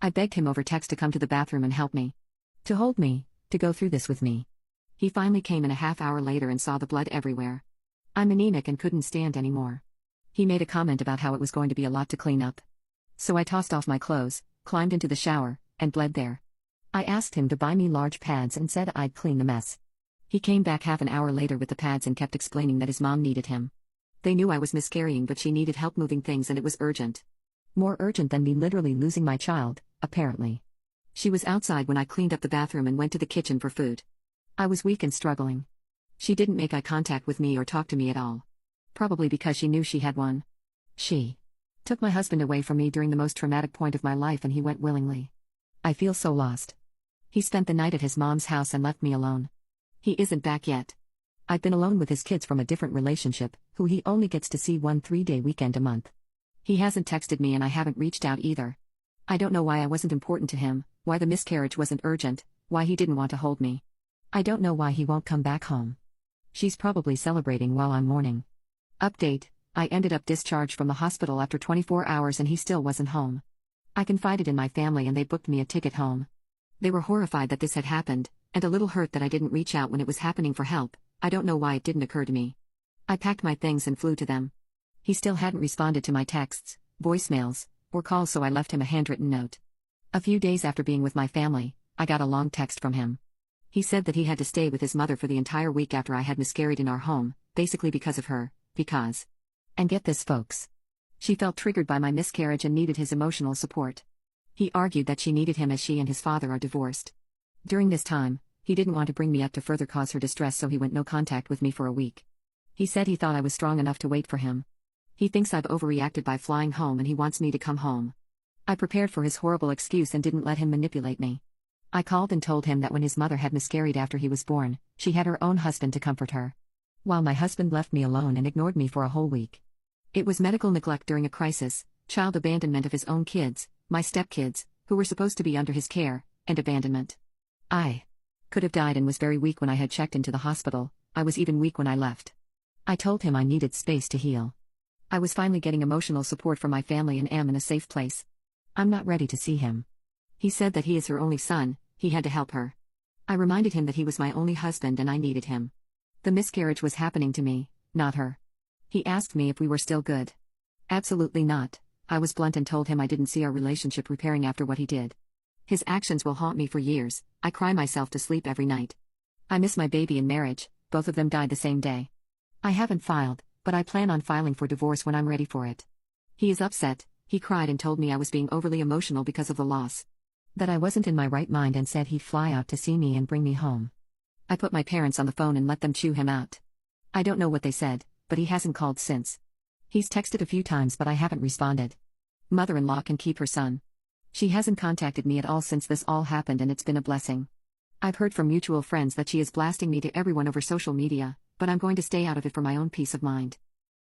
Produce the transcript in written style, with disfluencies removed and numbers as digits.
I begged him over text to come to the bathroom and help me. To hold me, to go through this with me. He finally came in a half hour later and saw the blood everywhere. I'm anemic and couldn't stand anymore. He made a comment about how it was going to be a lot to clean up. So I tossed off my clothes, climbed into the shower, and bled there. I asked him to buy me large pads and said I'd clean the mess. He came back half an hour later with the pads and kept explaining that his mom needed him. They knew I was miscarrying, but she needed help moving things and it was urgent. More urgent than me literally losing my child, apparently. She was outside when I cleaned up the bathroom and went to the kitchen for food. I was weak and struggling. She didn't make eye contact with me or talk to me at all. Probably because she knew she had one. She took my husband away from me during the most traumatic point of my life and he went willingly. I feel so lost. He spent the night at his mom's house and left me alone. He isn't back yet. I've been alone with his kids from a different relationship, who he only gets to see 1 3-day weekend a month. He hasn't texted me and I haven't reached out either. I don't know why I wasn't important to him, why the miscarriage wasn't urgent, why he didn't want to hold me. I don't know why he won't come back home. She's probably celebrating while I'm mourning. Update: I ended up discharged from the hospital after 24 hours and he still wasn't home. I confided in my family and they booked me a ticket home. They were horrified that this had happened, and a little hurt that I didn't reach out when it was happening for help. I don't know why it didn't occur to me. I packed my things and flew to them. He still hadn't responded to my texts, voicemails, or calls, so I left him a handwritten note. A few days after being with my family, I got a long text from him. He said that he had to stay with his mother for the entire week after I had miscarried in our home, basically because of her, because. And get this, folks. She felt triggered by my miscarriage and needed his emotional support. He argued that she needed him as she and his father are divorced. During this time, he didn't want to bring me up to further cause her distress, so he went no contact with me for a week. He said he thought I was strong enough to wait for him. He thinks I've overreacted by flying home and he wants me to come home. I prepared for his horrible excuse and didn't let him manipulate me. I called and told him that when his mother had miscarried after he was born, she had her own husband to comfort her. While my husband left me alone and ignored me for a whole week. It was medical neglect during a crisis, child abandonment of his own kids, my stepkids, who were supposed to be under his care, and abandonment. I could have died and was very weak when I had checked into the hospital. I was even weak when I left. I told him I needed space to heal. I was finally getting emotional support from my family and am in a safe place. I'm not ready to see him. He said that he is her only son, he had to help her. I reminded him that he was my only husband and I needed him. The miscarriage was happening to me, not her. He asked me if we were still good. Absolutely not. I was blunt and told him I didn't see our relationship repairing after what he did. His actions will haunt me for years. I cry myself to sleep every night. I miss my baby and marriage, both of them died the same day. I haven't filed, but I plan on filing for divorce when I'm ready for it. He is upset. He cried and told me I was being overly emotional because of the loss. That I wasn't in my right mind and said he'd fly out to see me and bring me home. I put my parents on the phone and let them chew him out. I don't know what they said, but he hasn't called since. He's texted a few times but I haven't responded. Mother-in-law can keep her son. She hasn't contacted me at all since this all happened and it's been a blessing. I've heard from mutual friends that she is blasting me to everyone over social media, but I'm going to stay out of it for my own peace of mind.